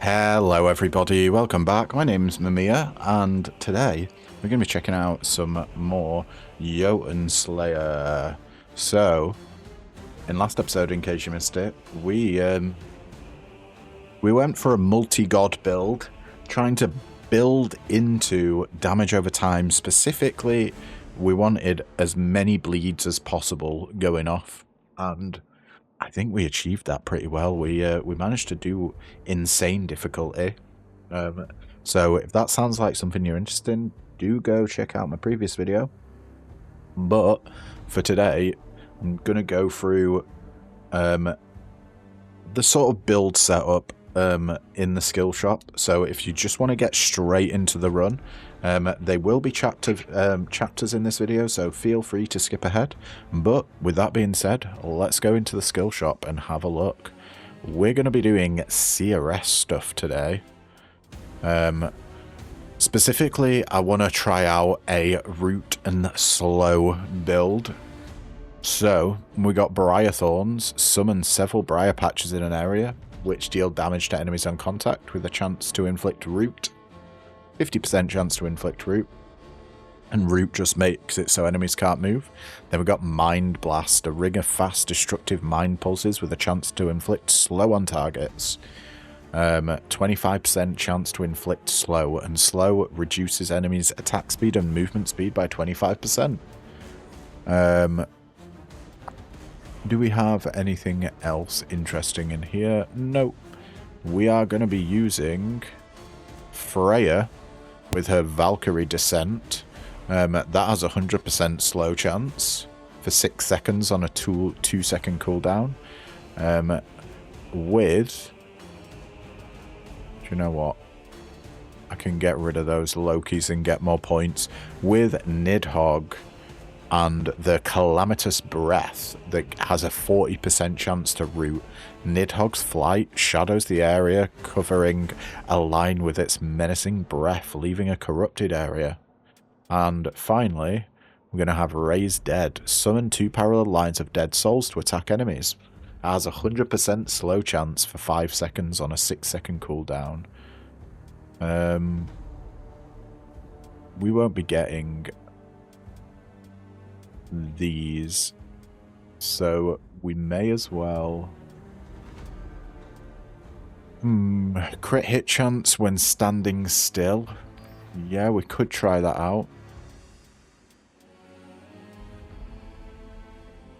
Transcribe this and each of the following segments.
Hello everybody, welcome back. My name's Mamiya, and today we're going to be checking out some more Jotunnslayer. So, in last episode, in case you missed it, we went for a multi-god build, trying to build into damage over time. Specifically, we wanted as many bleeds as possible going off, and I think we achieved that pretty well. We managed to do insane difficulty. So if that sounds like something you're interested in, do go check out my previous video. But for today, I'm going to go through the sort of build setup in the skill shop. So if you just want to get straight into the run, there will be chapters in this video, so feel free to skip ahead. But with that being said, let's go into the skill shop and have a look. We're going to be doing CRS stuff today. Specifically, I want to try out a root and slow build. So we got Briar Thorns, summon several briar patches in an area, which deal damage to enemies on contact with a chance to inflict root. 50% chance to inflict root, and root just makes it so enemies can't move. Then we've got Mind Blast, a ring of fast destructive mind pulses with a chance to inflict slow on targets. 25% chance to inflict slow, and slow reduces enemies attack speed and movement speed by 25%. Do we have anything else interesting in here? Nope. We are going to be using Freya with her Valkyrie Descent. That has a 100% slow chance for 6 seconds on a 2-second cooldown. With... Do you know what? I can get rid of those Lokis and get more points. With Nidhogg and the Calamitous Breath that has a 40% chance to root. Nidhogg's flight shadows the area, covering a line with its menacing breath, leaving a corrupted area. And finally, we're going to have Raise Dead. Summon 2 parallel lines of dead souls to attack enemies. It has a 100% slow chance for 5 seconds on a 6-second cooldown. We won't be getting these, so we may as well crit hit chance when standing still. Yeah, we could try that out.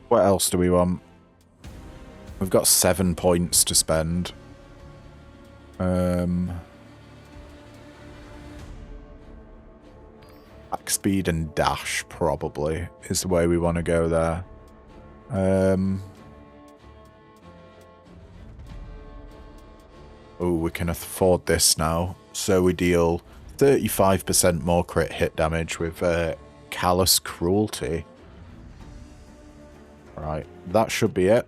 What else do we want? We've got 7 points to spend. Back speed and dash probably is the way we want to go there. Oh, we can afford this now. So we deal 35% more crit hit damage with Callous Cruelty. Right, that should be it.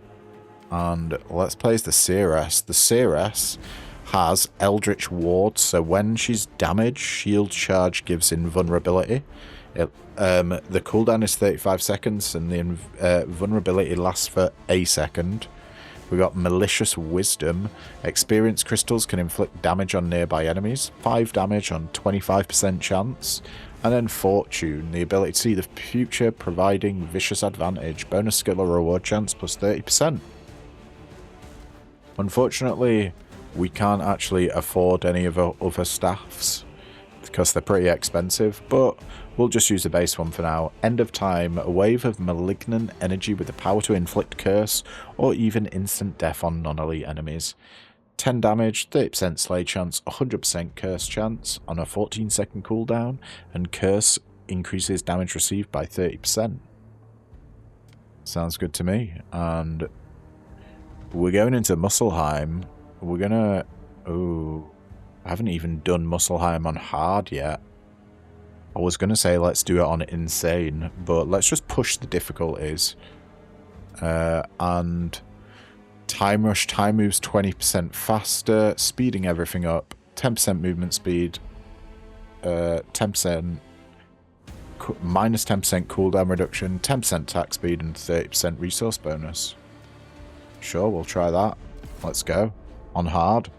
And let's place the CRS. The CRS has Eldritch Ward, so when she's damaged, Shield Charge gives invulnerability. The cooldown is 35 seconds, and the vulnerability lasts for a second. We've got Malicious Wisdom. Experience crystals can inflict damage on nearby enemies. 5 damage on 25% chance. And then Fortune, the ability to see the future, providing vicious advantage. Bonus skill or reward chance plus 30%. Unfortunately, we can't actually afford any of our other staffs because they're pretty expensive, but we'll just use the base one for now. End of time, a wave of malignant energy with the power to inflict curse or even instant death on non-elite enemies. 10 damage, 30% slay chance, 100% curse chance on a 14-second cooldown, and curse increases damage received by 30%. Sounds good to me. And we're going into Muspelheim. We're gonna... Oh, I haven't even done Muspelheim on hard yet. I was gonna say let's do it on insane, but let's just push the difficulties. And Time Rush, time moves 20% faster, speeding everything up, 10% movement speed, 10% minus 10% cooldown reduction, 10% attack speed, and 30% resource bonus. Sure, we'll try that. Let's go. On hard.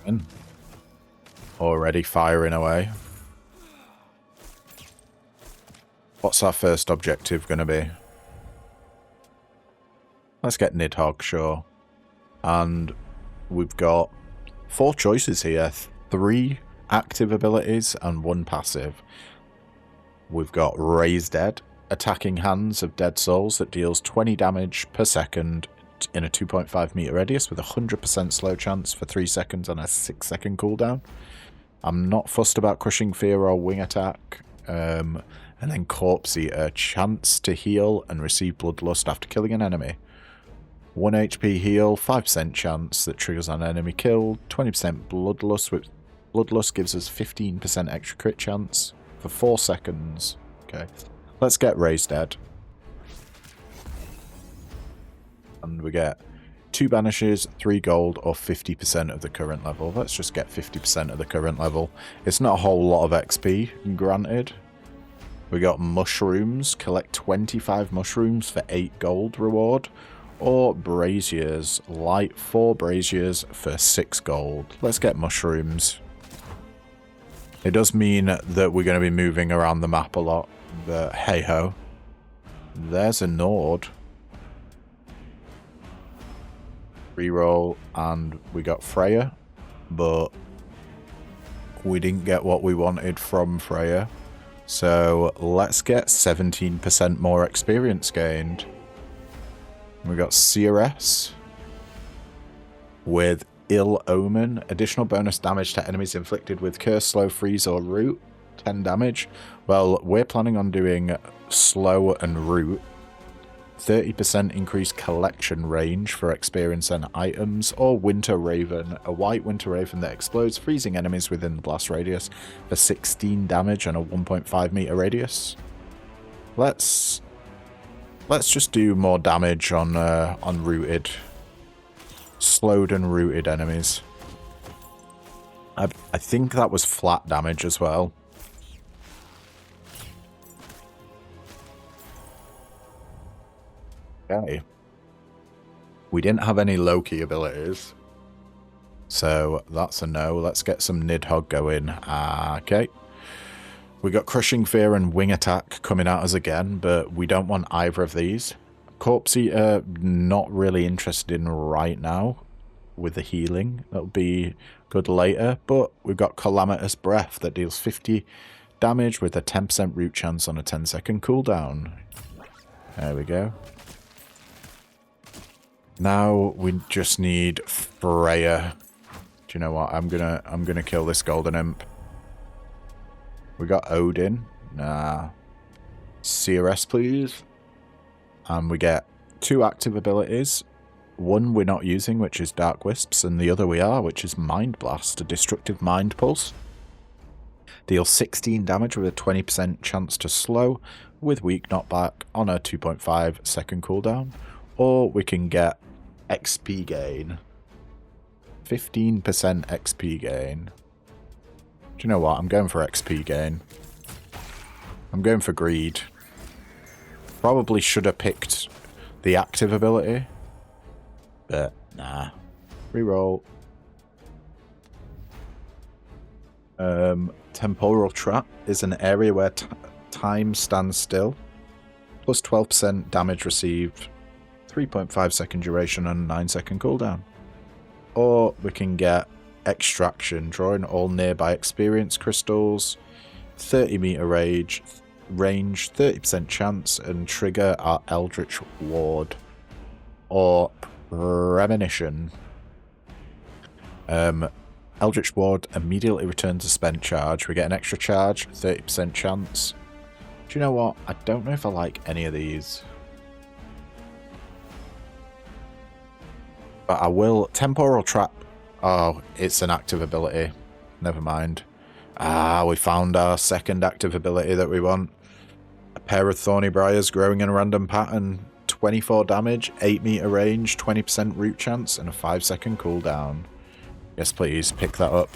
And already firing away. What's our first objective going to be? Let's get Nidhogg, sure. And we've got 4 choices here. 3 active abilities and 1 passive. We've got Raise Dead, attacking hands of dead souls that deals 20 damage per second in a 2.5 meter radius with a 100% slow chance for 3 seconds and a 6-second cooldown. I'm not fussed about Crushing Fear or Wing Attack. And then Corpse Eater, chance to heal and receive Bloodlust after killing an enemy. 1 HP heal, 5% chance that triggers an enemy kill, 20% Bloodlust, which Bloodlust gives us 15% extra crit chance for 4 seconds. Okay, let's get Raise Dead. And we get 2 banishes, 3 gold, or 50% of the current level. Let's just get 50% of the current level. It's not a whole lot of XP, granted. We got Mushrooms, collect 25 mushrooms for 8 gold reward. Or Braziers, light 4 Braziers for 6 gold. Let's get Mushrooms. It does mean that we're going to be moving around the map a lot, but hey ho. There's a Nord. Reroll, and we got Freya, but we didn't get what we wanted from Freya. So let's get 17% more experience gained. We got CRS with Ill Omen. Additional bonus damage to enemies inflicted with Curse, Slow, Freeze, or Root. 10 damage. Well, we're planning on doing Slow and Root. 30% increased collection range for experience and items. Or Winter Raven. A white Winter Raven that explodes, freezing enemies within the blast radius for 16 damage and a 1.5 meter radius. Let's just do more damage on rooted, slowed and rooted enemies. I think that was flat damage as well. Okay. We didn't have any Loki abilities, so that's a no. Let's get some Nidhogg going. Okay. We got Crushing Fear and Wing Attack coming at us again, but we don't want either of these. Corpse Eater, not really interested in right now with the healing. That'll be good later, but we've got Calamitous Breath that deals 50 damage with a 10% root chance on a 10-second cooldown. There we go. Now we just need Freya. Do you know what? I'm gonna kill this Golden Imp. We got Odin. Nah. CRS, please. And we get 2 active abilities. One we're not using, which is Dark Wisps, and the other we are, which is Mind Blast, a destructive mind pulse. Deals 16 damage with a 20% chance to slow, with weak knockback on a 2.5 second cooldown. Or we can get XP gain. 15% XP gain. Do you know what? I'm going for XP gain. I'm going for greed. Probably should have picked the active ability. But, nah. Reroll. Temporal Trap is an area where time stands still. Plus 12% damage received. 3.5 second duration and a 9-second cooldown. Or we can get Extraction, drawing all nearby experience crystals, 30 meter range, 30% chance, and trigger our Eldritch Ward. Or Premonition. Eldritch Ward immediately returns a spent charge. We get an extra charge, 30% chance. Do you know what? I don't know if I like any of these. But I will. Temporal Trap. Oh, it's an active ability. Never mind. We found our second active ability that we want. A pair of Thorny Briars growing in a random pattern. 24 damage, 8 meter range, 20% root chance, and a 5-second cooldown. Yes, please, pick that up.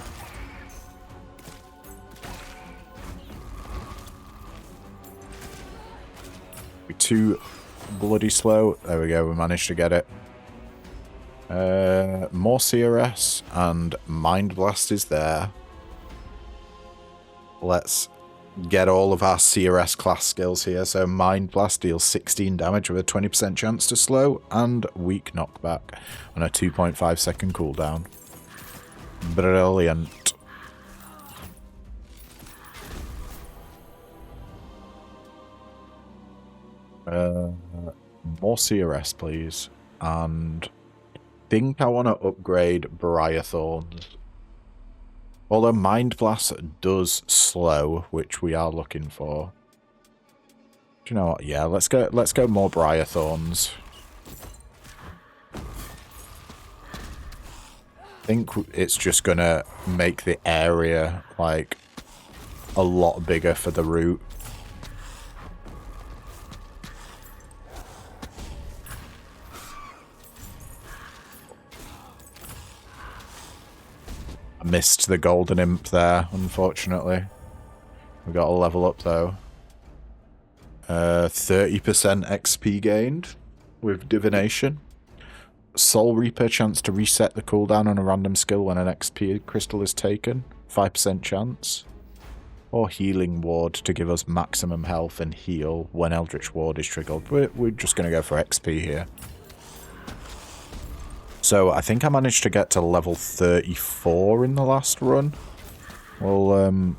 We're too bloody slow. There we go, we managed to get it. More CRS and Mind Blast is there. Let's get all of our CRS class skills here. So Mind Blast deals 16 damage with a 20% chance to slow and weak knockback on a 2.5 second cooldown. Brilliant. More CRS, please. And I think I want to upgrade Briarthorns. Although Mind Blast does slow, which we are looking for. Do you know what? Yeah, let's go more Briarthorns. I think it's just gonna make the area like a lot bigger for the route. Missed the golden imp there, unfortunately. We got a level up though. 30% XP gained with divination. Soul Reaper, chance to reset the cooldown on a random skill when an XP crystal is taken. 5% chance. Or Healing Ward to give us maximum health and heal when Eldritch Ward is triggered. We're just going to go for XP here. So I think I managed to get to level 34 in the last run. We'll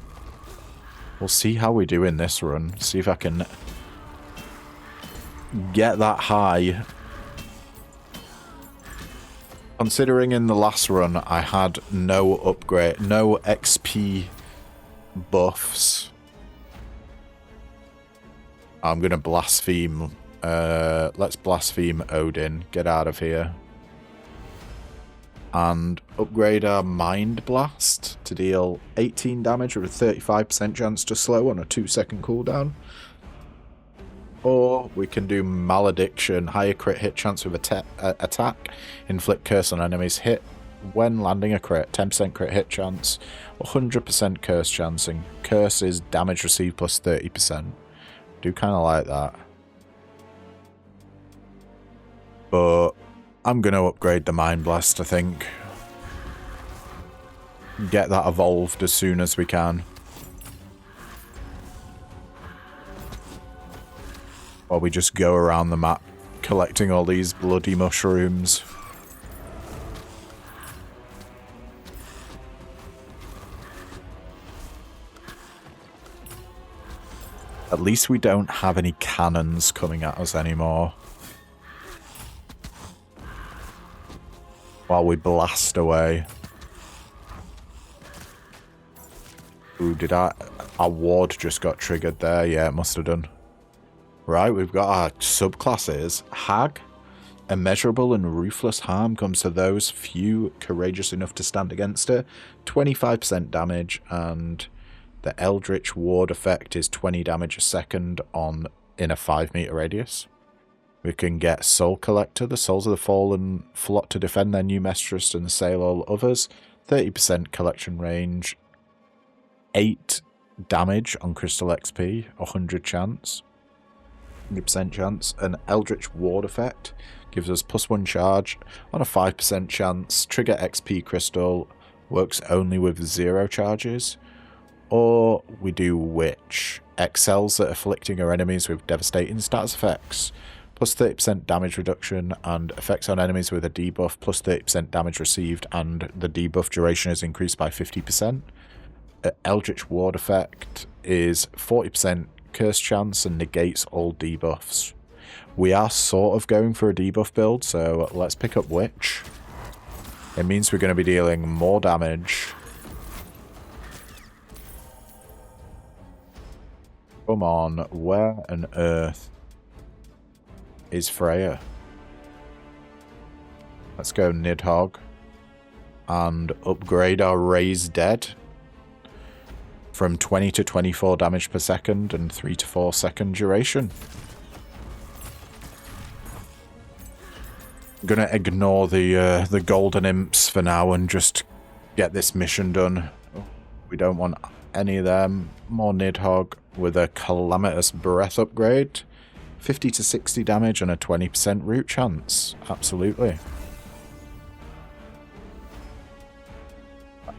see how we do in this run. See if I can get that high. Considering in the last run I had no upgrade, no XP buffs. I'm gonna blaspheme. Let's blaspheme Odin. Get out of here. And upgrade our Mind Blast to deal 18 damage with a 35% chance to slow on a 2-second cooldown. Or we can do Malediction, higher crit hit chance with attack, inflict curse on enemies hit when landing a crit, 10% crit hit chance, 100% curse chancing. Curse is damage received plus 30%. Do kind of like that. But I'm going to upgrade the Mind Blast, I think. Get that evolved as soon as we can. While we just go around the map collecting all these bloody mushrooms. At least we don't have any cannons coming at us anymore. While we blast away. Ooh, our ward just got triggered there? Yeah, it must have done. Right, we've got our subclasses. Hag. Immeasurable and ruthless harm comes to those few courageous enough to stand against her. 25% damage, and the Eldritch Ward effect is 20 damage a second in a 5-meter radius. We can get Soul Collector. The souls of the fallen flock to defend their new mistress and assail all others. 30% collection range. 8 damage on Crystal XP. 100 chance. 100% chance. An Eldritch Ward effect gives us +1 charge on a 5% chance. Trigger XP Crystal. Works only with 0 charges. Or we do Witch. Excels at afflicting her enemies with devastating status effects. Plus 30% damage reduction, and effects on enemies with a debuff, plus 30% damage received, and the debuff duration is increased by 50%. Eldritch Ward effect is 40% curse chance and negates all debuffs. We are sort of going for a debuff build, so let's pick up Witch. It means we're going to be dealing more damage. Come on, where on earth is Freya? Let's go Nidhogg and upgrade our Raised Dead from 20 to 24 damage per second and 3 to 4 second duration. I'm gonna ignore the golden imps for now and just get this mission done. We don't want any of them. More Nidhogg with a Calamitous Breath upgrade. 50 to 60 damage and a 20% root chance. Absolutely.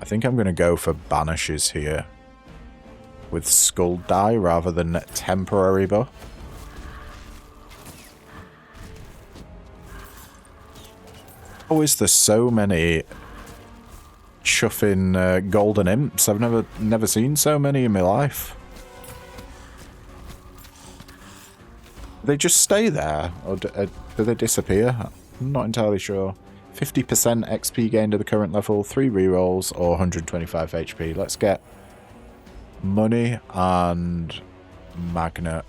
I think I'm going to go for banishes here. With skull die rather than temporary buff. Oh, is there so many chuffing golden imps? I've never seen so many in my life. They just stay there, or do they disappear? I'm not entirely sure. 50% XP gained at the current level, 3 rerolls, or 125 HP. Let's get money and magnet.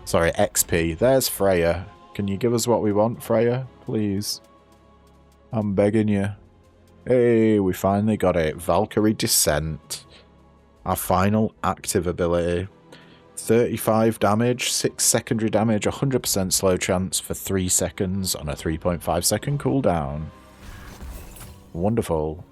Sorry, XP. There's Freya. Can you give us what we want, Freya? Please. I'm begging you. Hey, we finally got it. Valkyrie Descent. Our final active ability. 35 damage, 6 secondary damage, 100% slow chance for 3 seconds on a 3.5 second cooldown. Wonderful.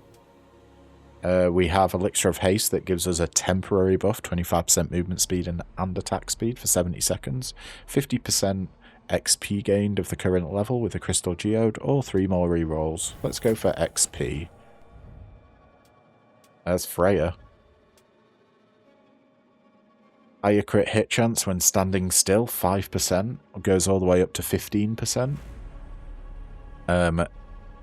We have Elixir of Haste that gives us a temporary buff, 25% movement speed and attack speed for 70 seconds, 50% XP gained of the current level with a Crystal Geode, or 3 more rerolls. Let's go for XP. There's Freya. Higher crit hit chance when standing still, 5%. Goes all the way up to 15%.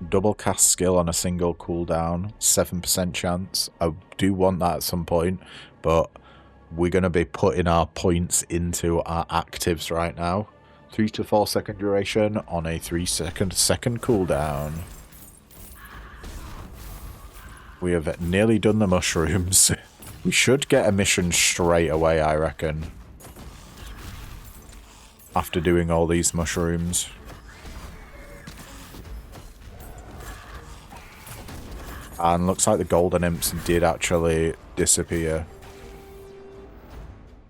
Double cast skill on a single cooldown, 7% chance. I do want that at some point, but we're going to be putting our points into our actives right now. 3 to 4 second duration on a 3 second cooldown. We have nearly done the mushrooms. We should get a mission straight away, I reckon. After doing all these mushrooms. And looks like the golden imps did actually disappear.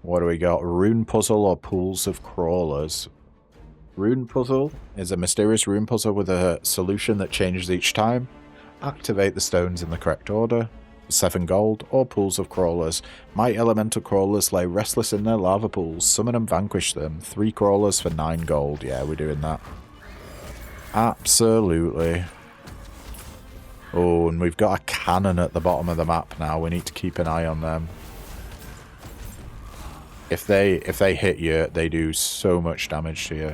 What do we got? Rune puzzle or pools of crawlers? Rune puzzle is a mysterious rune puzzle with a solution that changes each time. Activate the stones in the correct order. 7 gold, or pools of crawlers. Mighty elemental crawlers lay restless in their lava pools. Summon and vanquish them. 3 crawlers for 9 gold. Yeah, we're doing that. Absolutely. Oh, and we've got a cannon at the bottom of the map now. We need to keep an eye on them. If they hit you, they do so much damage to you.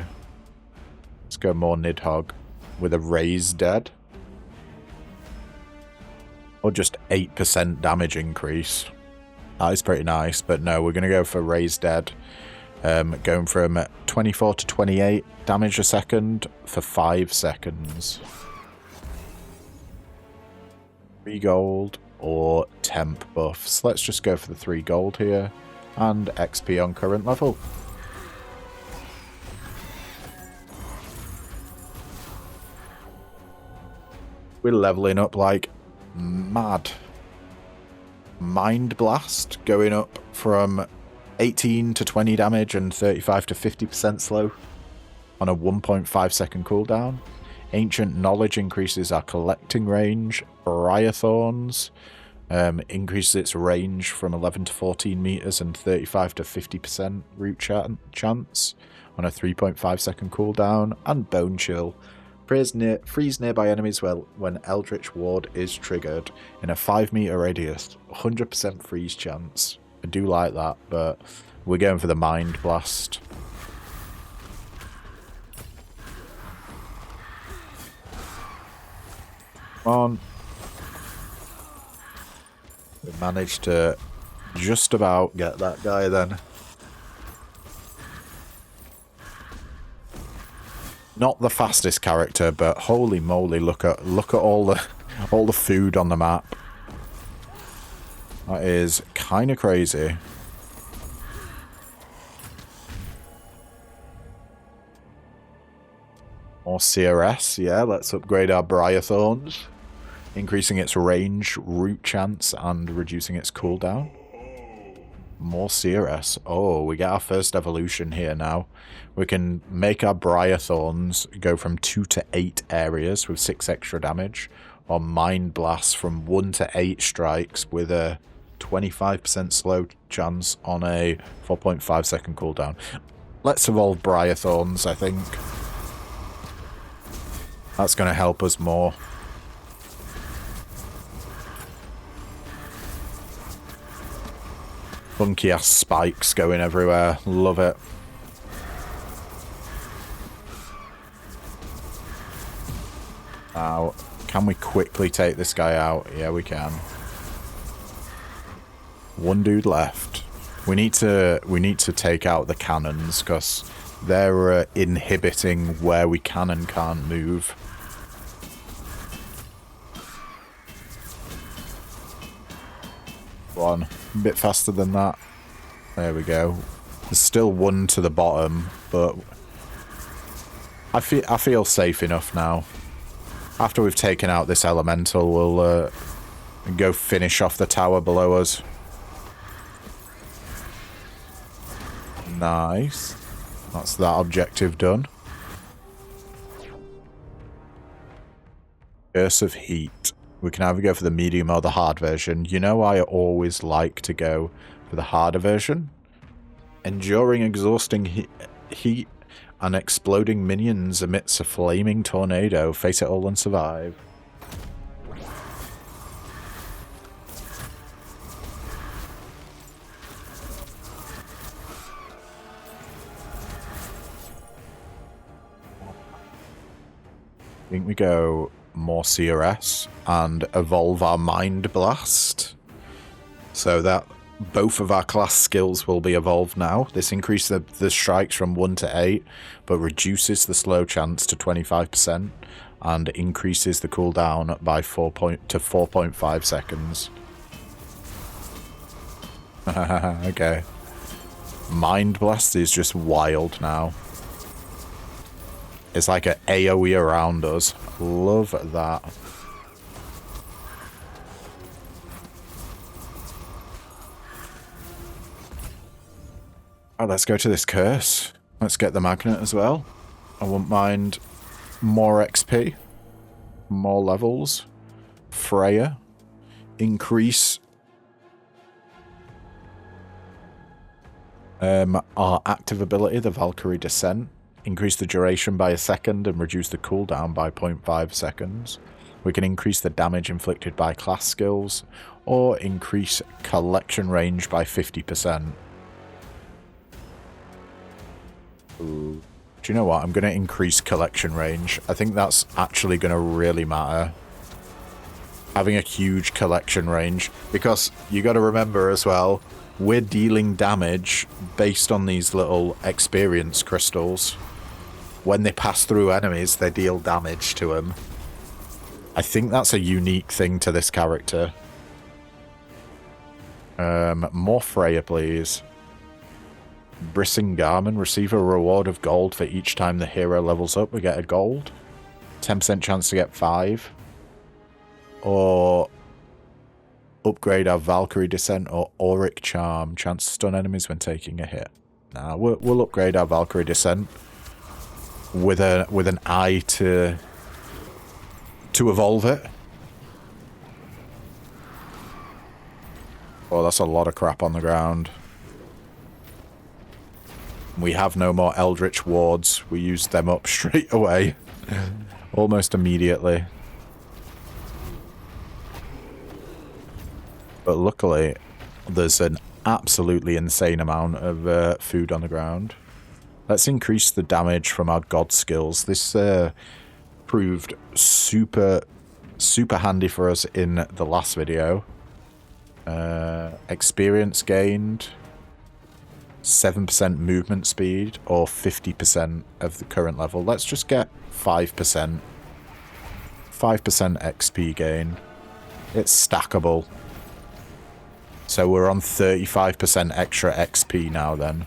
Let's go more Nidhogg with a raised dead. Or just 8% damage increase. That is pretty nice, but no, we're going to go for raised dead. Going from 24 to 28 damage a second for 5 seconds. 3 gold or temp buffs. Let's just go for the 3 gold here. And XP on current level. We're leveling up like mad. Mind Blast going up from 18 to 20 damage and 35 to 50% slow on a 1.5 second cooldown. Ancient Knowledge increases our collecting range. Briar Thorns increases its range from 11 to 14 meters and 35 to 50% root chance on a 3.5 second cooldown. And Bone Chill freeze nearby enemies when Eldritch Ward is triggered in a 5 meter radius. 100% freeze chance. I do like that, but we're going for the Mind Blast. Come on. We managed to just about get that guy then. Not the fastest character, but holy moly, look at all the food on the map. That is kind of crazy. More CRS, yeah, let's upgrade our Briar Thorns. Increasing its range, root chance, and reducing its cooldown. More CRS. Oh, we get our first evolution here now. We can make our Briar Thorns go from 2 to 8 areas with 6 extra damage. Or Mind Blast from 1 to 8 strikes with a 25% slow chance on a 4.5 second cooldown. Let's evolve Briar Thorns, I think. That's going to help us more. Funky ass spikes going everywhere. Love it. Now, can we quickly take this guy out? Yeah, we can. One dude left. We need to take out the cannons because they're inhibiting where we can and can't move. One a bit faster than that. There we go. There's still one to the bottom, but I feel safe enough now. After we've taken out this elemental, we'll go finish off the tower below us. Nice. That's that objective done. Curse of Heat. We can either go for the medium or the hard version. You know I always like to go for the harder version. Enduring exhausting heat and exploding minions amidst a flaming tornado. Face it all and survive. I think we go more CRS and evolve our Mind Blast. So that both of our class skills will be evolved now. This increases the strikes from 1 to 8, but reduces the slow chance to 25% and increases the cooldown by 4.5 seconds. Okay. Mind Blast is just wild now. It's like an AoE around us. Love that. Oh, let's go to this curse. Let's get the magnet as well. I wouldn't mind more XP. More levels. Freya. Increase our active ability, the Valkyrie Descent. Increase the duration by 1 second and reduce the cooldown by 0.5 seconds. We can increase the damage inflicted by class skills or increase collection range by 50%. Ooh. Do you know what? I'm going to increase collection range. I think that's actually going to really matter. Having a huge collection range. Because you got to remember as well, we're dealing damage based on these little experience crystals. When they pass through enemies, they deal damage to them. I think that's a unique thing to this character. More Freya, please. Brissingarman, receive a reward of gold for each time the hero levels up. We get a gold. 10% chance to get 5. Or upgrade our Valkyrie Descent or Auric Charm. Chance to stun enemies when taking a hit. Nah, we'll upgrade our Valkyrie Descent. With an eye to evolve it. Oh, that's a lot of crap on the ground. We have no more Eldritch Wards. We used them up straight away. Almost immediately. But luckily, there's an absolutely insane amount of food on the ground. Let's increase the damage from our god skills. This proved super handy for us in the last video. Experience gained, 7% movement speed, or 50% of the current level. Let's just get 5%. 5% XP gain. It's stackable. So we're on 35% extra XP now then.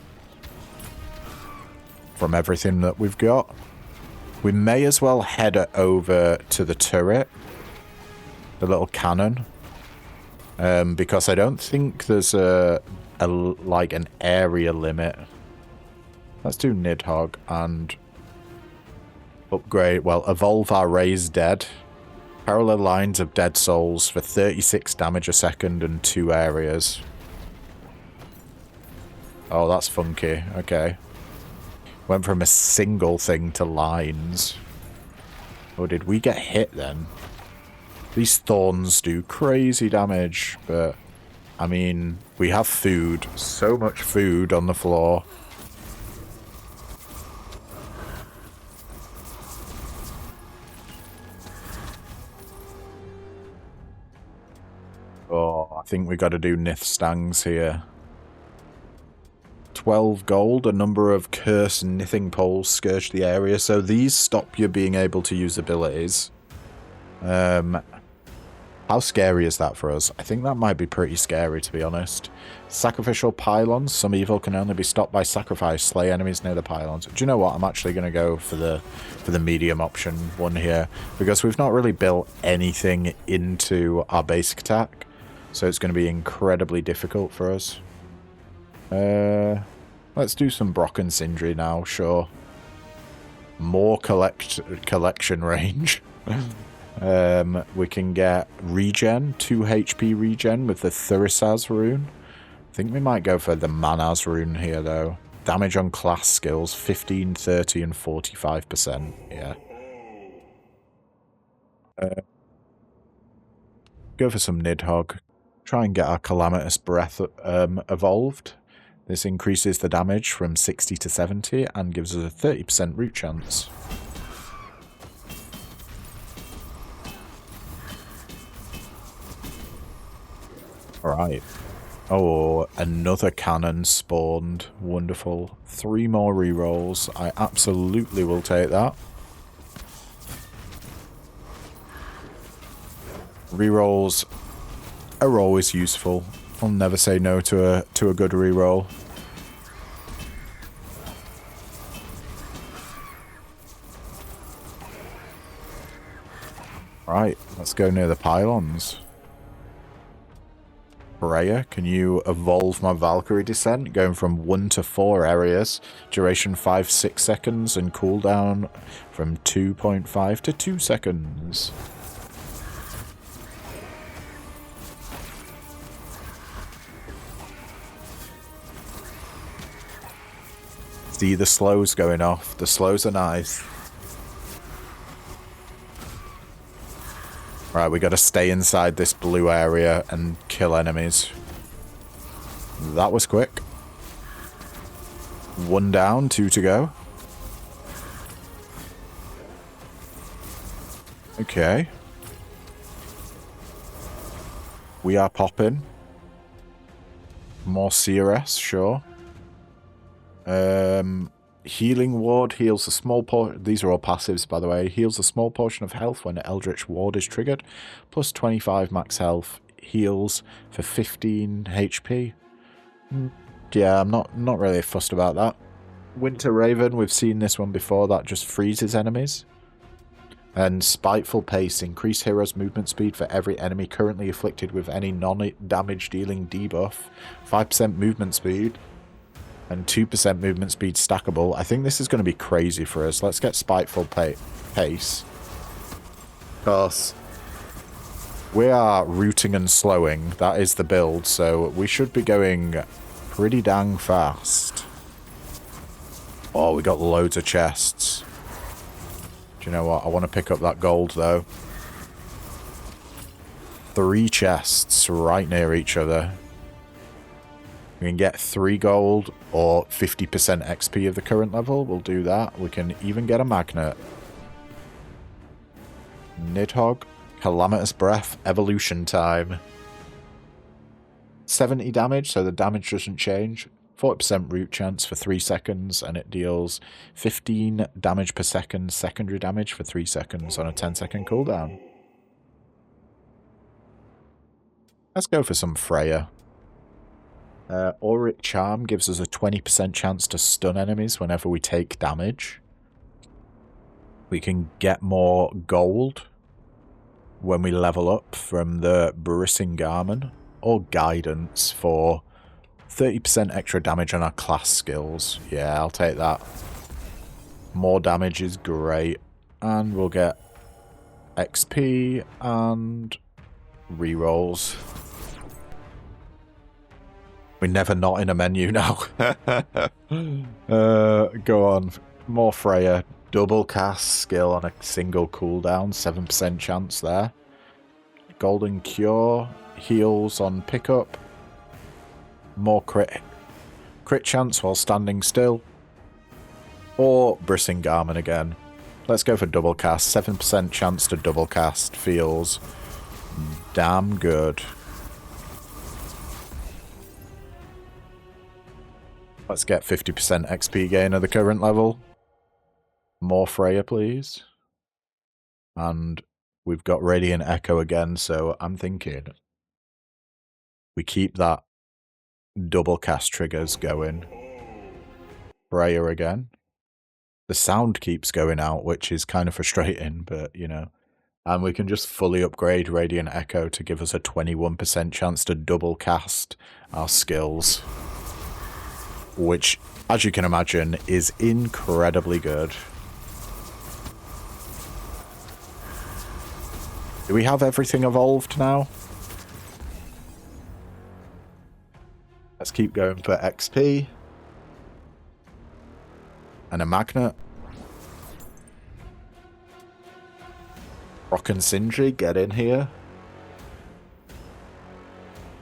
From everything that we've got. We may as well head over to the turret. The little cannon. Because I don't think there's like an area limit. Let's do Nidhogg and upgrade, well, evolve our Raised Dead. Parallel lines of dead souls for 36 damage a second and 2 areas. Oh, that's funky. Okay. Went from a single thing to lines. Or did we get hit then? These thorns do crazy damage, but I mean, we have food. So much food on the floor. Oh, I think we got to do Nithstangs here. 12 gold, a number of cursed nithing poles scourge the area, so these stop you being able to use abilities. How scary is that for us? I think that might be pretty scary, to be honest. Sacrificial pylons. Some evil can only be stopped by sacrifice. Slay enemies near the pylons. Do you know what? I'm actually going to go for the medium option one here, because we've not really built anything into our basic attack, so it's going to be incredibly difficult for us. Let's do some Brock and Sindri now, sure. More collection range. We can get regen, 2 HP regen with the Thurisaz rune. I think we might go for the Manaz rune here, though. Damage on class skills, 15, 30, and 45%. Yeah. Go for some Nidhogg. Try and get our Calamitous Breath evolved. This increases the damage from 60 to 70 and gives us a 30% root chance. Alright. Oh, another cannon spawned. Wonderful. 3 more rerolls. I absolutely will take that. Rerolls are always useful. I'll never say no to a good reroll. Right, let's go near the pylons. Freya, can you evolve my Valkyrie Descent? Going from 1 to 4 areas. Duration 5-6 seconds and cooldown from 2.5 to 2 seconds. See the slows going off. The slows are nice. Right, we got to stay inside this blue area and kill enemies. That was quick. 1 down, 2 to go. Okay. We are popping. More CRS, sure. Healing Ward heals a small portion. These are all passives, by the way. Heals a small portion of health when Eldritch Ward is triggered. Plus 25 max health. Heals for 15 HP. Yeah, I'm not really fussed about that. Winter Raven, we've seen this one before. That just freezes enemies. And Spiteful Pace. Increase hero's movement speed for every enemy currently afflicted with any non-damage dealing debuff. 5% movement speed. And 2% movement speed stackable. I think this is going to be crazy for us. Let's get Spiteful Pace. Because we are rooting and slowing. That is the build. So we should be going pretty dang fast. Oh, we got loads of chests. Do you know what? I want to pick up that gold, though. 3 chests right near each other. We can get 3 gold or 50% XP of the current level. We'll do that. We can even get a magnet. Nidhogg. Calamitous Breath. Evolution time. 70 damage, so the damage doesn't change. 40% root chance for 3 seconds, and it deals 15 damage per second, secondary damage for 3 seconds on a 10-second cooldown. Let's go for some Freya. Auric Charm gives us a 20% chance to stun enemies whenever we take damage. We can get more gold when we level up from the Brissingarman, or Guidance for 30% extra damage on our class skills. Yeah, I'll take that. More damage is great. And we'll get XP and rerolls. We're never not in a menu now. Go on. More Freya. Double cast skill on a single cooldown. 7% chance there. Golden Cure. Heals on pickup. more crit chance while standing still, or Brissing Garment again. Let's go for double cast. 7% chance to double cast feels damn good. Let's get 50% XP gain at the current level. More Freya, please. And we've got Radiant Echo again, so I'm thinking we keep that double cast triggers going. Freya again. The sound keeps going out, which is kind of frustrating, but, you know. And we can just fully upgrade Radiant Echo to give us a 21% chance to double cast our skills. Which, as you can imagine, is incredibly good. Do we have everything evolved now? Let's keep going for XP. And a magnet. Rock and Sindri, get in here.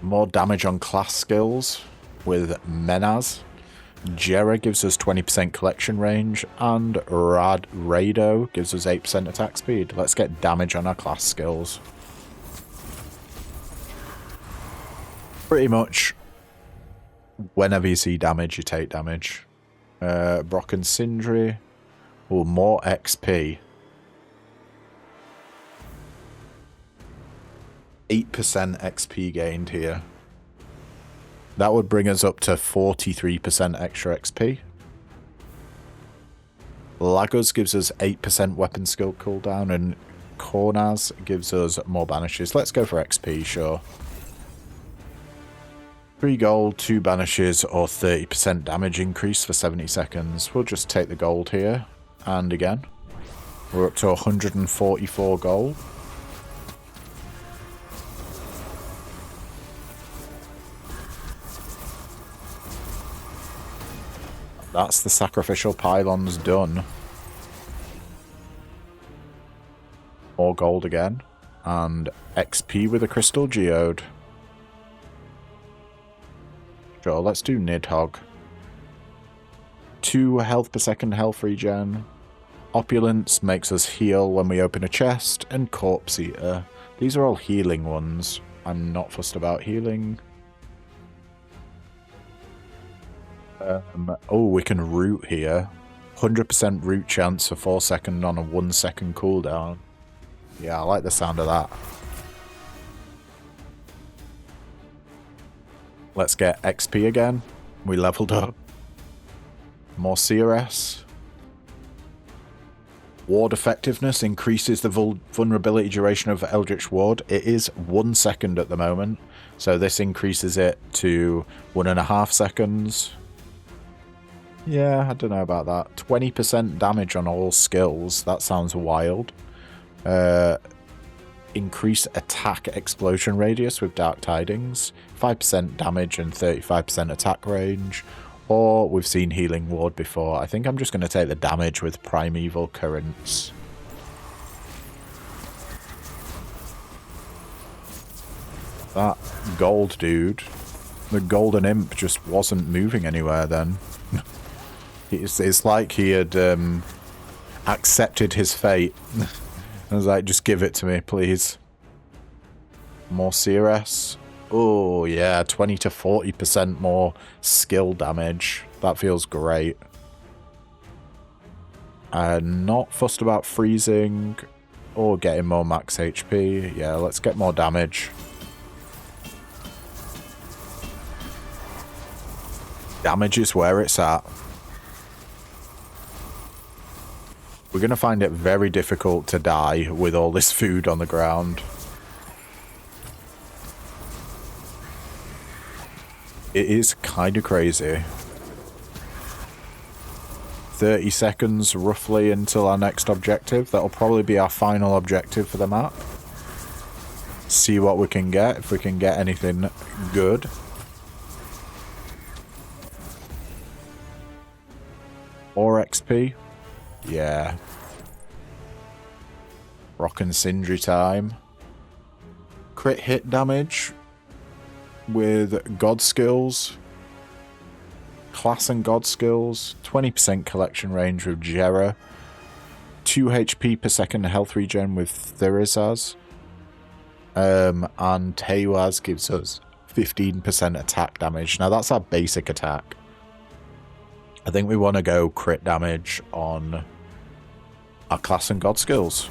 More damage on class skills with Menaz. Jera gives us 20% collection range, and Rado gives us 8% attack speed. Let's get damage on our class skills. Pretty much, whenever you see damage, you take damage. Brock and Sindri. Oh, more XP. 8% XP gained here. That would bring us up to 43% extra XP. Lagos gives us 8% weapon skill cooldown, and Kornaz gives us more banishes. Let's go for XP, sure. 3 gold, 2 banishes, or 30% damage increase for 70 seconds. We'll just take the gold here. And again, we're up to 144 gold. That's the sacrificial pylons done. More gold again. And XP with a crystal geode. Sure, let's do Nidhogg. 2 health per second health regen. Opulence makes us heal when we open a chest. And Corpse Eater. These are all healing ones. I'm not fussed about healing. Oh, we can root here. 100% root chance for 4 seconds on a 1 second cooldown. Yeah, I like the sound of that. Let's get XP again. We leveled up. More CRS. Ward effectiveness increases the vulnerability duration of Eldritch Ward. It is 1 second at the moment, so this increases it to 1.5 seconds. Yeah, I don't know about that. 20% damage on all skills. That sounds wild. Increase attack explosion radius with Dark Tidings. 5% damage and 35% attack range. Or we've seen Healing Ward before. I think I'm just going to take the damage with Primeval Currents. That gold dude, the golden imp, just wasn't moving anywhere then. It's like he had accepted his fate. I was like, just give it to me, please. More CRS. Oh, yeah, 20 to 40% more skill damage. That feels great. Not fussed about freezing or getting more max HP. Yeah, let's get more damage. Damage is where it's at. We're going to find it very difficult to die with all this food on the ground. It is kind of crazy. 30 seconds roughly until our next objective. That'll probably be our final objective for the map. See what we can get, if we can get anything good. More XP. Yeah. Rock and Sindri time. Crit hit damage with God skills Class and god skills. 20% collection range with Jera. 2 HP per second health regen with Thirizaz. And Teiwaz gives us 15% attack damage. Now that's our basic attack. I think we want to go crit damage on our class and god skills.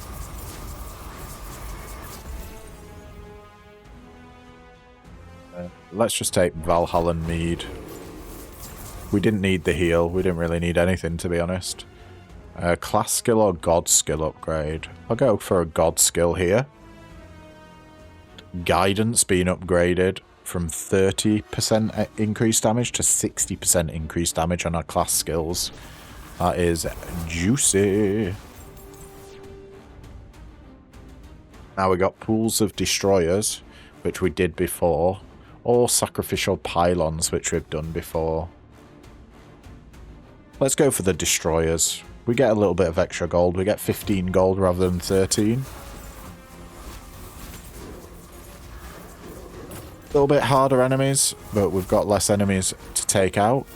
Let's just take Valhallan Mead. We didn't need the heal. We didn't really need anything, to be honest. Class skill or god skill upgrade? I'll go for a god skill here. Guidance being upgraded from 30% increased damage to 60% increased damage on our class skills. That is juicy. Now we got pools of destroyers, which we did before, or sacrificial pylons, which we've done before. Let's go for the destroyers. We get a little bit of extra gold. We get 15 gold rather than 13. A little bit harder enemies, but we've got less enemies to take out.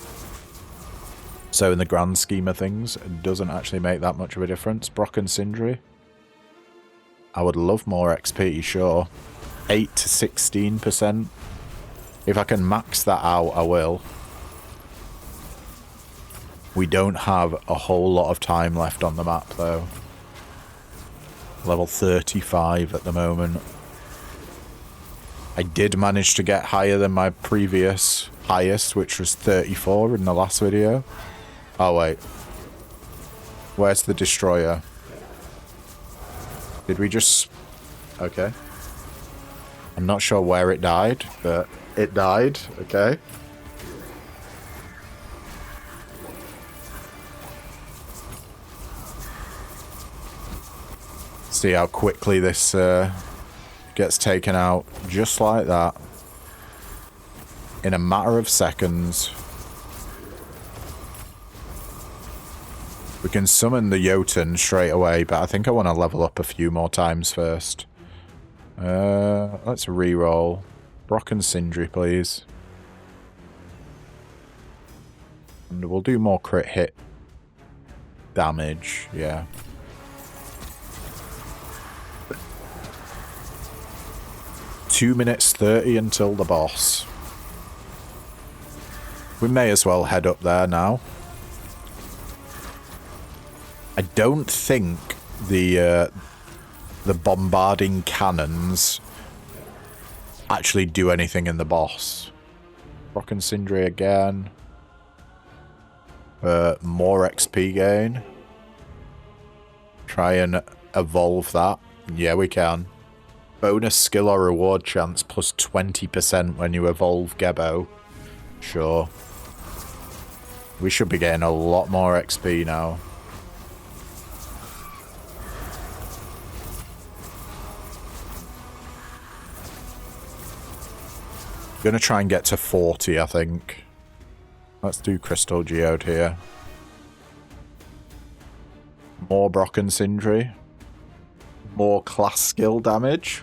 So in the grand scheme of things, it doesn't actually make that much of a difference. Brock and Sindri. I would love more XP, sure. 8 to 16%. If I can max that out, I will. We don't have a whole lot of time left on the map, though. Level 35 at the moment. I did manage to get higher than my previous highest, which was 34 in the last video. Oh, wait. Where's the destroyer? Did we just... Okay. I'm not sure where it died, but it died. Okay. See how quickly this gets taken out. Just like that. In a matter of seconds. We can summon the Jotun straight away, but I think I want to level up a few more times first. Let's re-roll. Brock and Sindri, please. And we'll do more crit hit damage, yeah. Two minutes 30 until the boss. We may as well head up there now. I don't think the bombarding cannons actually do anything in the boss. Brock and Sindri again. More XP gain. Try and evolve that. Yeah, we can. Bonus skill or reward chance plus 20% when you evolve Gebo. Sure. We should be getting a lot more XP now. Gonna try and get to 40, I think. Let's do Crystal Geode here. More Brock and Sindri. More class skill damage.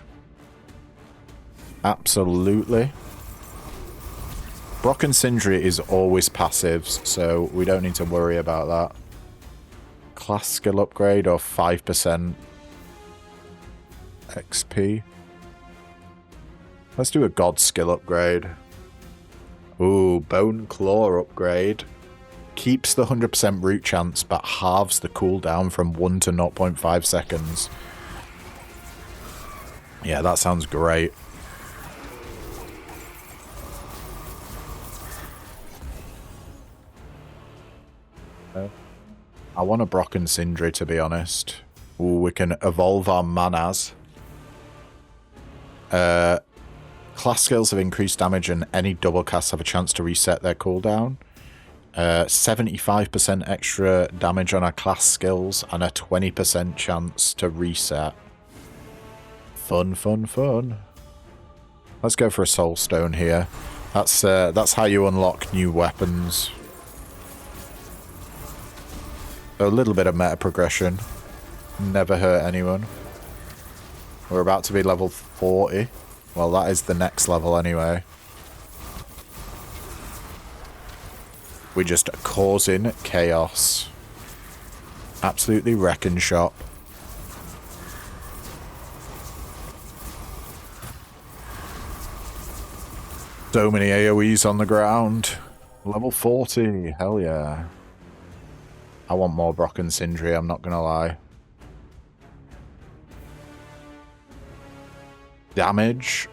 Absolutely. Brock and Sindri is always passives, so we don't need to worry about that. Class skill upgrade or 5% XP. Let's do a god skill upgrade. Ooh, Bone Claw upgrade. Keeps the 100% root chance, but halves the cooldown from 1 to 0.5 seconds. Yeah, that sounds great. I want a Brock and Sindri, to be honest. Ooh, we can evolve our manas. Class skills have increased damage and any double casts have a chance to reset their cooldown. 75% extra damage on our class skills and a 20% chance to reset. Fun, fun, fun. Let's go for a soul stone here. That's how you unlock new weapons. A little bit of meta progression. Never hurt anyone. We're about to be level 40. Well, that is the next level anyway. We're just causing chaos. Absolutely wrecking shop. So many AoEs on the ground. Level 40. Hell yeah. I want more Brock and Sindri, I'm not gonna lie. Damage.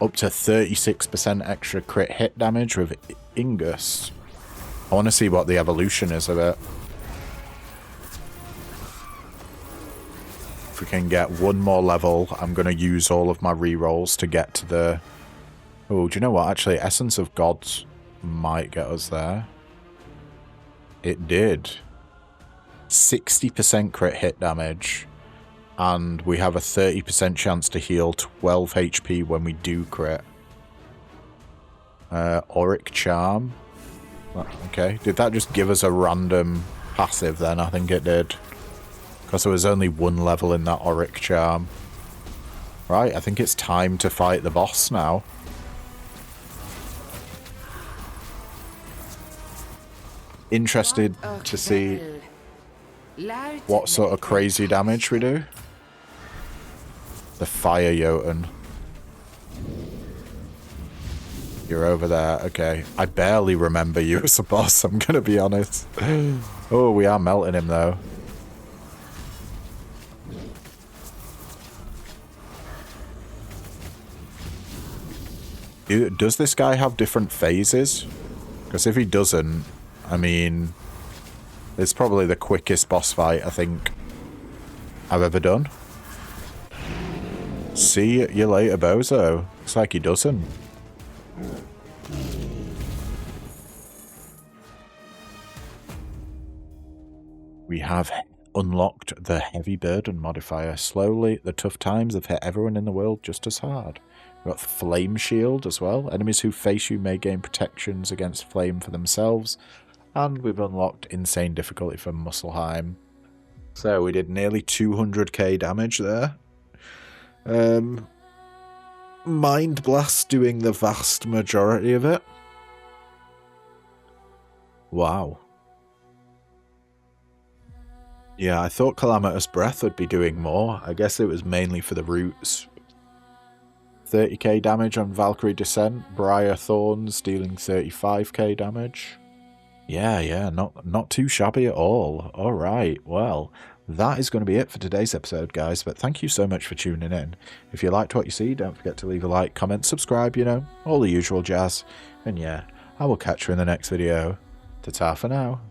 Up to 36% extra crit hit damage with Ingus. I want to see what the evolution is of it. If we can get one more level, I'm going to use all of my rerolls to get to the... Oh, do you know what? Actually, Essence of Gods might get us there. It did. 60% crit hit damage. And we have a 30% chance to heal 12 HP when we do crit. Auric Charm. Okay, did that just give us a random passive then? I think it did. Because there was only one level in that Auric Charm. Right, I think it's time to fight the boss now. Interested to see what sort of crazy damage we do. The Fire Jotun. You're over there. Okay. I barely remember you as a boss, I'm gonna be honest. Oh, we are melting him, though. Does this guy have different phases? Because if he doesn't, I mean... It's probably the quickest boss fight, I think, I've ever done. See you later, Bozo. Looks like he doesn't. We have unlocked the heavy burden modifier. Slowly, the tough times have hit everyone in the world just as hard. We've got Flame Shield as well. Enemies who face you may gain protections against flame for themselves. And we've unlocked insane difficulty for Muspelheim. So we did nearly 200k damage there. Mind Blast doing the vast majority of it. Wow. Yeah, I thought Calamitous Breath would be doing more. I guess it was mainly for the roots. 30k damage on Valkyrie Descent. Briar Thorns dealing 35k damage. Yeah, not too shabby at all. Alright, well, that is going to be it for today's episode, guys, but thank you so much for tuning in. If you liked what you see, don't forget to leave a like, comment, subscribe, you know, all the usual jazz. And yeah, I will catch you in the next video. Ta-ta for now.